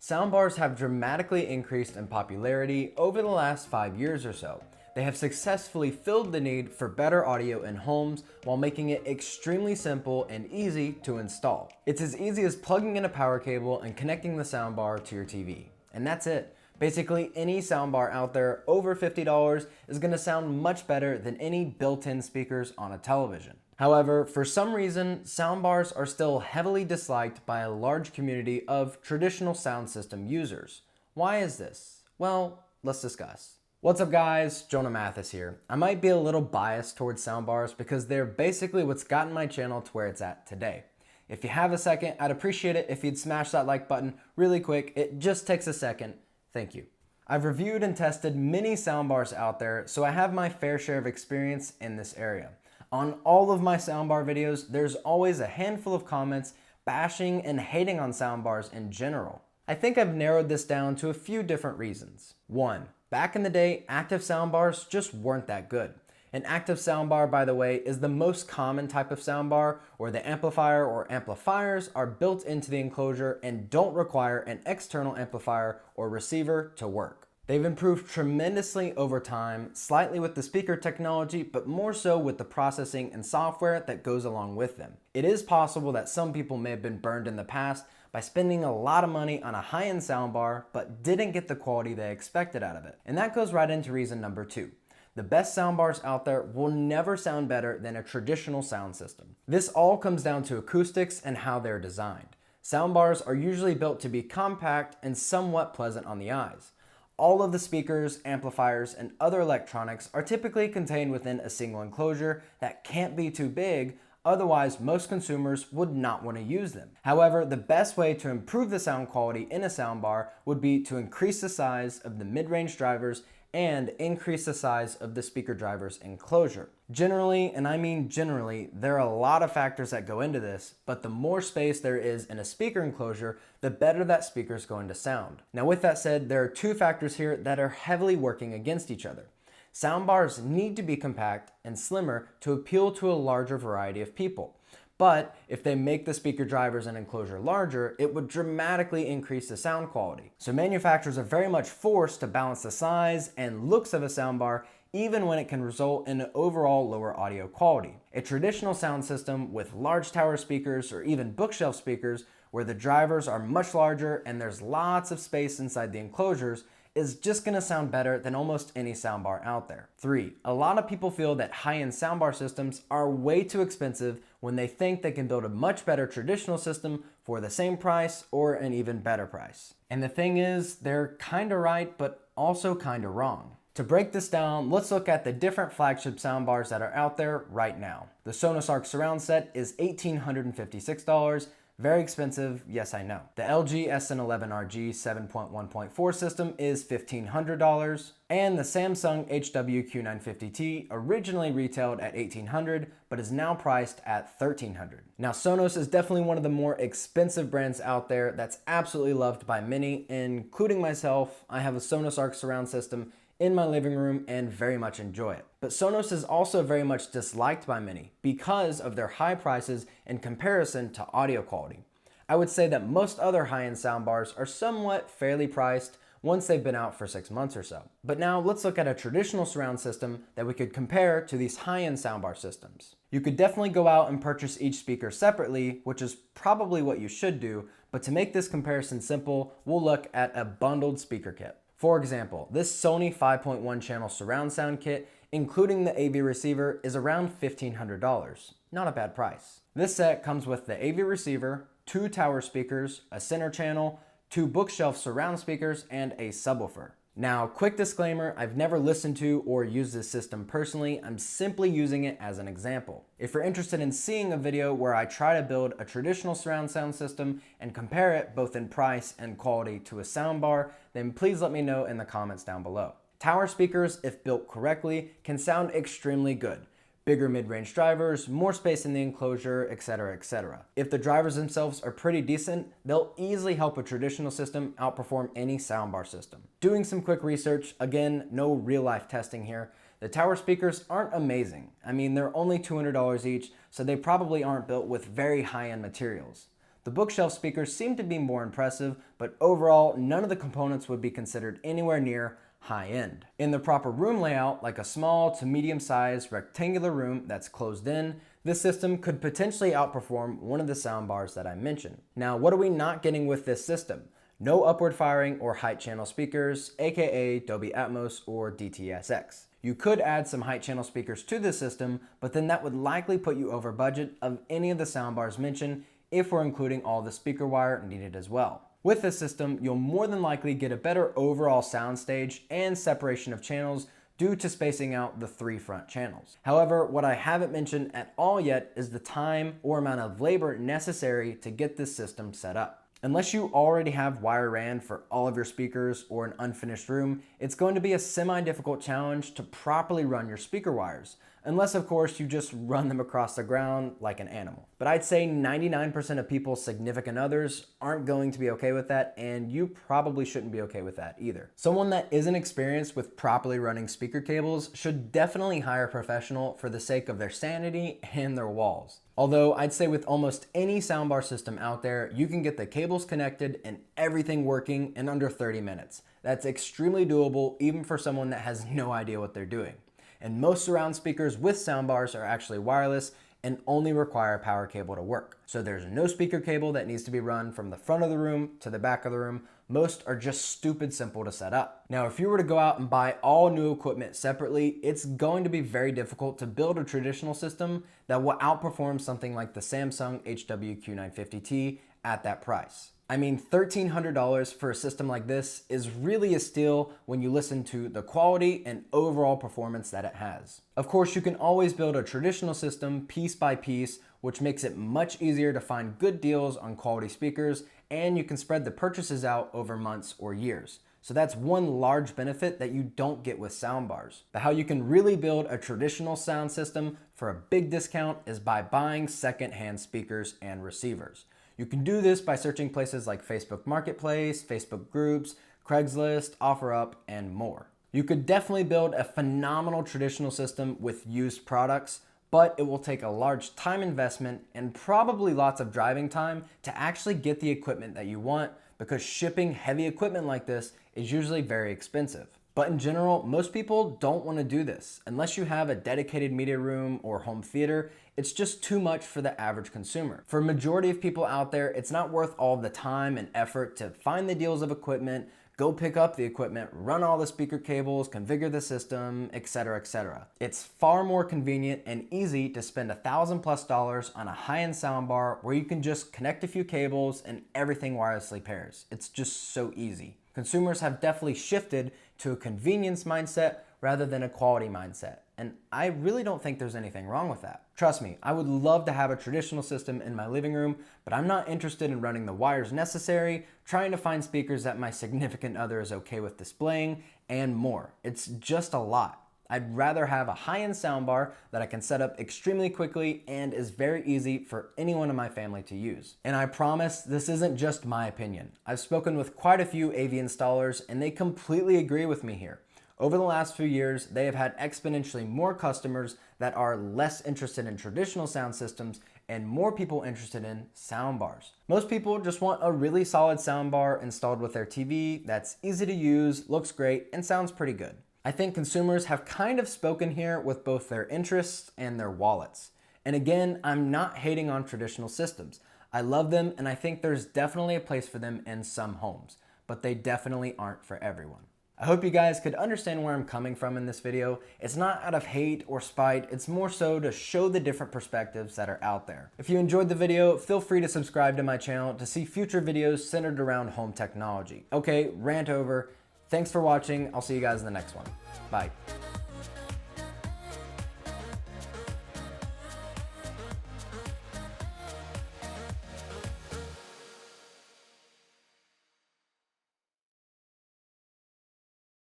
Soundbars have dramatically increased in popularity over the last 5 years or so. They have successfully filled the need for better audio in homes while making it extremely simple and easy to install. It's as easy as plugging in a power cable and connecting the soundbar to your TV. And that's it. Basically, any soundbar out there over $50 is going to sound much better than any built-in speakers on a television. However, for some reason, soundbars are still heavily disliked by a large community of traditional sound system users. Why is this? Well, let's discuss. What's up guys, Jonah Mathis here. I might be a little biased towards soundbars because they're basically what's gotten my channel to where it's at today. If you have a second, I'd appreciate it if you'd smash that like button really quick. It just takes a second. Thank you. I've reviewed and tested many soundbars out there, so I have my fair share of experience in this area. On all of my soundbar videos, there's always a handful of comments bashing and hating on soundbars in general. I think I've narrowed this down to a few different reasons. 1. Back in the day, active soundbars just weren't that good. An active soundbar, by the way, is the most common type of soundbar where the amplifier or amplifiers are built into the enclosure and don't require an external amplifier or receiver to work. They've improved tremendously over time, slightly with the speaker technology, but more so with the processing and software that goes along with them. It is possible that some people may have been burned in the past by spending a lot of money on a high-end soundbar, but didn't get the quality they expected out of it. And that goes right into reason number 2. The best soundbars out there will never sound better than a traditional sound system. This all comes down to acoustics and how they're designed. Soundbars are usually built to be compact and somewhat pleasant on the eyes. All of the speakers, amplifiers, and other electronics are typically contained within a single enclosure that can't be too big, otherwise most consumers would not want to use them. However, the best way to improve the sound quality in a soundbar would be to increase the size of the mid-range drivers and increase the size of the speaker driver's enclosure. Generally, and I mean generally, there are a lot of factors that go into this, but the more space there is in a speaker enclosure, the better that speaker is going to sound. Now with that said, there are 2 factors here that are heavily working against each other. Soundbars need to be compact and slimmer to appeal to a larger variety of people. But if they make the speaker drivers and enclosure larger, it would dramatically increase the sound quality. So manufacturers are very much forced to balance the size and looks of a soundbar, even when it can result in an overall lower audio quality. A traditional sound system with large tower speakers or even bookshelf speakers where the drivers are much larger and there's lots of space inside the enclosures is just going to sound better than almost any soundbar out there. 3. A lot of people feel that high-end soundbar systems are way too expensive when they think they can build a much better traditional system for the same price or an even better price. And the thing is, they're kinda right, but also kinda wrong. To break this down, let's look at the different flagship soundbars that are out there right now. The Sonos Arc surround set is $1,856. Very expensive, yes I know. The LG SN11RG 7.1.4 system is $1,500, and the Samsung HWQ950T originally retailed at $1,800, but is now priced at $1,300. Now Sonos is definitely one of the more expensive brands out there that's absolutely loved by many, including myself. I have a Sonos Arc surround system in my living room and very much enjoy it. But Sonos is also very much disliked by many because of their high prices in comparison to audio quality. I would say that most other high-end soundbars are somewhat fairly priced once they've been out for 6 months or so. But now let's look at a traditional surround system that we could compare to these high-end soundbar systems. You could definitely go out and purchase each speaker separately, which is probably what you should do, but to make this comparison simple, we'll look at a bundled speaker kit. For example, this Sony 5.1 channel surround sound kit, including the AV receiver, is around $1,500. Not a bad price. This set comes with the AV receiver, 2 tower speakers, a center channel, 2 bookshelf surround speakers, and a subwoofer. Now, quick disclaimer, I've never listened to or used this system personally. I'm simply using it as an example. If you're interested in seeing a video where I try to build a traditional surround sound system and compare it both in price and quality to a soundbar, then please let me know in the comments down below. Tower speakers, if built correctly, can sound extremely good. Bigger mid-range drivers, more space in the enclosure, etc., etc. If the drivers themselves are pretty decent, they'll easily help a traditional system outperform any soundbar system. Doing some quick research, again, no real-life testing here, the tower speakers aren't amazing. I mean, they're only $200 each, so they probably aren't built with very high-end materials. The bookshelf speakers seem to be more impressive, but overall, none of the components would be considered anywhere near high-end. In the proper room layout, like a small to medium-sized rectangular room that's closed in, this system could potentially outperform one of the soundbars that I mentioned. Now, what are we not getting with this system? No upward firing or height channel speakers, aka Dolby Atmos or DTS:X. You could add some height channel speakers to this system, but then that would likely put you over budget of any of the soundbars mentioned if we're including all the speaker wire needed as well. With this system, you'll more than likely get a better overall soundstage and separation of channels due to spacing out the 3 front channels. However, what I haven't mentioned at all yet is the time or amount of labor necessary to get this system set up. Unless you already have wire ran for all of your speakers or an unfinished room, it's going to be a semi-difficult challenge to properly run your speaker wires. Unless, of course, you just run them across the ground like an animal. But I'd say 99% of people's significant others aren't going to be okay with that, and you probably shouldn't be okay with that either. Someone that isn't experienced with properly running speaker cables should definitely hire a professional for the sake of their sanity and their walls. Although I'd say with almost any soundbar system out there, you can get the cables connected and everything working in under 30 minutes. That's extremely doable even for someone that has no idea what they're doing. And most surround speakers with soundbars are actually wireless and only require a power cable to work. So there's no speaker cable that needs to be run from the front of the room to the back of the room. Most are just stupid simple to set up. Now, if you were to go out and buy all new equipment separately, it's going to be very difficult to build a traditional system that will outperform something like the Samsung HWQ950T at that price. I mean, $1,300 for a system like this is really a steal when you listen to the quality and overall performance that it has. Of course, you can always build a traditional system piece by piece, which makes it much easier to find good deals on quality speakers, and you can spread the purchases out over months or years. So that's one large benefit that you don't get with soundbars. But how you can really build a traditional sound system for a big discount is by buying second-hand speakers and receivers. You can do this by searching places like Facebook Marketplace, Facebook groups, Craigslist, OfferUp, and more. You could definitely build a phenomenal traditional system with used products, but it will take a large time investment and probably lots of driving time to actually get the equipment that you want, because shipping heavy equipment like this is usually very expensive. But in general, most people don't want to do this. Unless you have a dedicated media room or home theater, it's just too much for the average consumer. For a majority of people out there, it's not worth all the time and effort to find the deals of equipment, go pick up the equipment, run all the speaker cables, configure the system, etc., etc. It's far more convenient and easy to spend $1,000+ on a high-end soundbar where you can just connect a few cables and everything wirelessly pairs. It's just so easy. Consumers have definitely shifted to a convenience mindset rather than a quality mindset. And I really don't think there's anything wrong with that. Trust me, I would love to have a traditional system in my living room, but I'm not interested in running the wires necessary, trying to find speakers that my significant other is okay with displaying, and more. It's just a lot. I'd rather have a high-end soundbar that I can set up extremely quickly and is very easy for anyone in my family to use. And I promise this isn't just my opinion. I've spoken with quite a few AV installers and they completely agree with me here. Over the last few years, they have had exponentially more customers that are less interested in traditional sound systems and more people interested in soundbars. Most people just want a really solid soundbar installed with their TV that's easy to use, looks great, and sounds pretty good. I think consumers have kind of spoken here with both their interests and their wallets. And again, I'm not hating on traditional systems. I love them and I think there's definitely a place for them in some homes, but they definitely aren't for everyone. I hope you guys could understand where I'm coming from in this video. It's not out of hate or spite, it's more so to show the different perspectives that are out there. If you enjoyed the video, feel free to subscribe to my channel to see future videos centered around home technology. Okay, rant over. Thanks for watching. I'll see you guys in the next one. Bye.